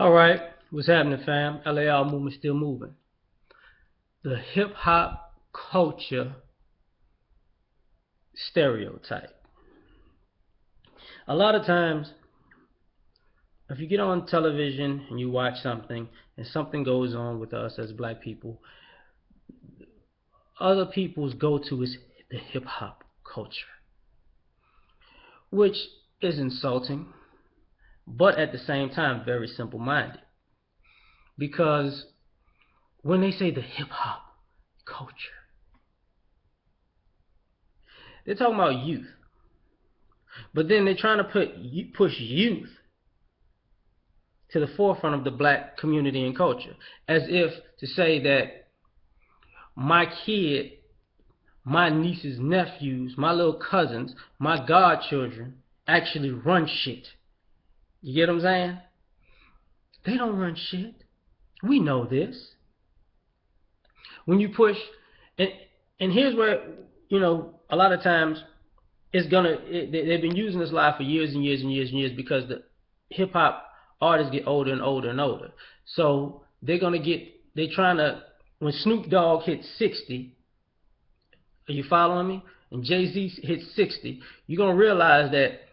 All right, what's happening, fam? L.A.R. movement still moving. The hip hop culture stereotype. A lot of times, if you get on television and you watch something and something goes on with us as black people, other people's go to is the hip hop culture, which is insulting, but at the same time, very simple minded. Because when they say the hip hop culture, they're talking about youth. But then they're trying to push youth to the forefront of the black community and culture, as if to say that my kid, my nieces, nephews, my little cousins, my godchildren actually run shit. You get what I'm saying? They don't run shit. We know this. When you push, and and here's where a lot of times they've been using this lie for years and years and years and years because the hip hop artists get older and older and older. So they're trying to, when Snoop Dogg hits 60, are you following me? And Jay-Z hits 60, you're gonna realize that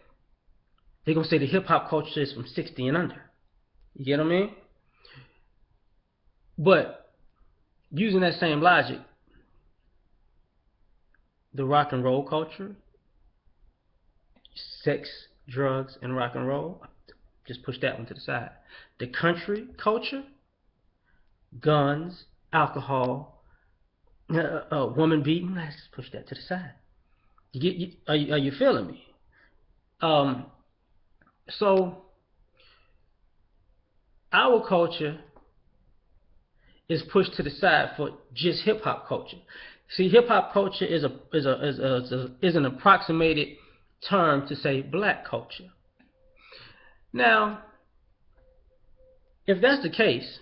they're gonna say the hip hop culture is from 60 and under. You get what I mean? But using that same logic, the rock and roll culture, sex, drugs, and rock and roll, just push that one to the side. The country culture, guns, alcohol, woman beating, let's push that to the side. Are you feeling me? So our culture is pushed to the side for just hip hop culture. See, hip hop culture is an approximated term to say black culture. Now, if that's the case,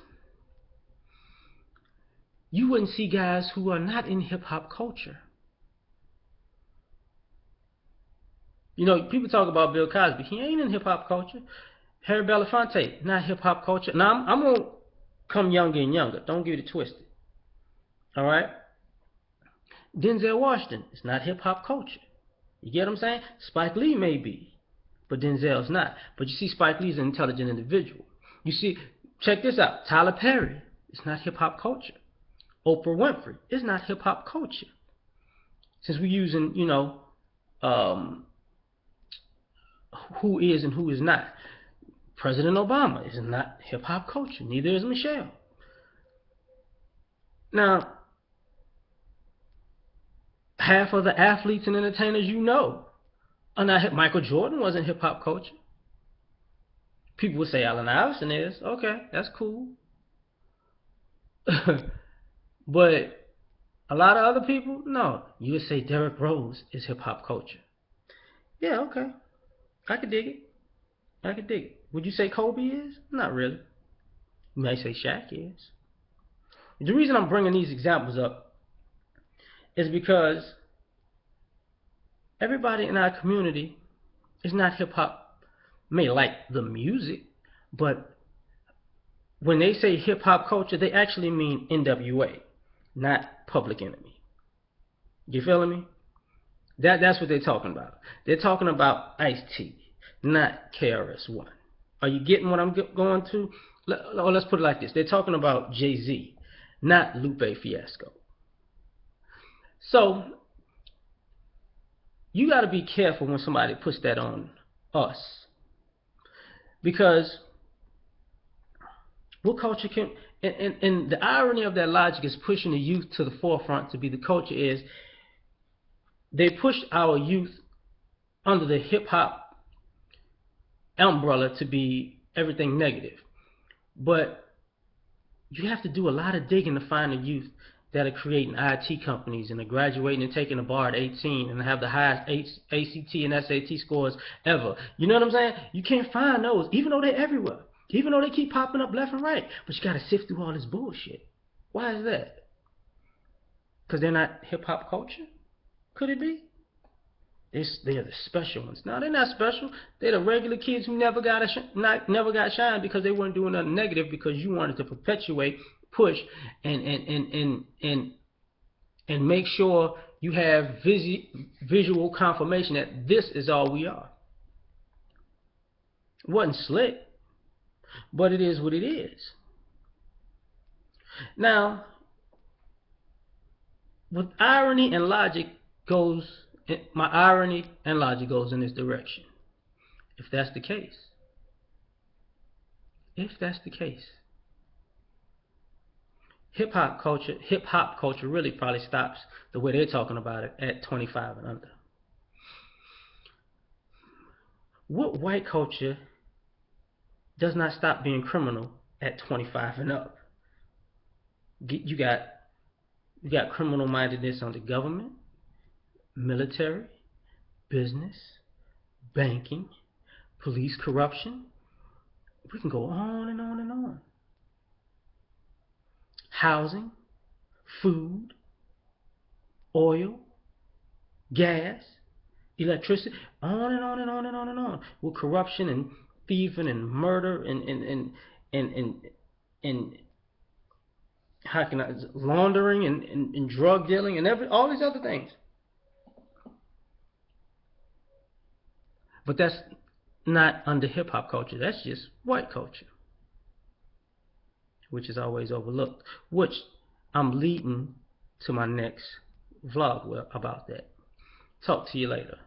you wouldn't see guys who are not in hip hop culture. People talk about Bill Cosby. He ain't in hip hop culture. Harry Belafonte, not hip hop culture. Now, I'm going to come younger and younger. Don't get it twisted. All right? Denzel Washington is not hip hop culture. You get what I'm saying? Spike Lee may be, but Denzel's not. But you see, Spike Lee's an intelligent individual. You see, check this out. Tyler Perry is not hip hop culture. Oprah Winfrey is not hip hop culture. Since we're using, who is and who is not. President Obama is not hip hop culture. Neither is Michelle. Now, half of the athletes and entertainers are not. Michael Jordan wasn't hip hop culture. People would say Allen Iverson is. Okay, that's cool. But a lot of other people, no. You would say Derrick Rose is hip hop culture. Yeah, okay. I could dig it. Would you say Kobe is? Not really. You might say Shaq is. The reason I'm bringing these examples up is because everybody in our community is not hip hop. May like the music, but when they say hip hop culture, they actually mean NWA, not Public Enemy. You feeling me? That's what they're talking about. They're talking about Ice-T, not KRS-One. Are you getting what I'm going to? Let's put it like this. They're talking about Jay-Z, not Lupe Fiasco. So you got to be careful when somebody puts that on us, because what culture can, and the irony of that logic is pushing the youth to the forefront to be the culture is they push our youth under the hip hop umbrella to be everything negative. But you have to do a lot of digging to find the youth that are creating IT companies and are graduating and taking a bar at 18 and have the highest ACT and SAT scores ever. You know what I'm saying? You can't find those, even though they're everywhere. Even though they keep popping up left and right. But you got to sift through all this bullshit. Why is that? Because they're not hip-hop culture? Could it be? They're the special ones. No, they're not special. They're the regular kids who never got never got shine because they weren't doing nothing negative, because you wanted to perpetuate, push, and make sure you have visual confirmation that this is all we are. It wasn't slick, but it is what it is. Now, with irony and logic goes, my irony and logic goes in this direction. If that's the case, hip hop culture really probably stops the way they're talking about it at 25 and under. What white culture does not stop being criminal at 25 and up? You got criminal mindedness on the government, military, business, banking, police corruption. We can go on and on and on. Housing, food, oil, gas, electricity, on and on and on and on and on. With corruption and thieving and murder and how can I, laundering and drug dealing and all these other things. But that's not under hip hop culture. That's just white culture, which is always overlooked, which I'm leading to my next vlog about that. Talk to you later.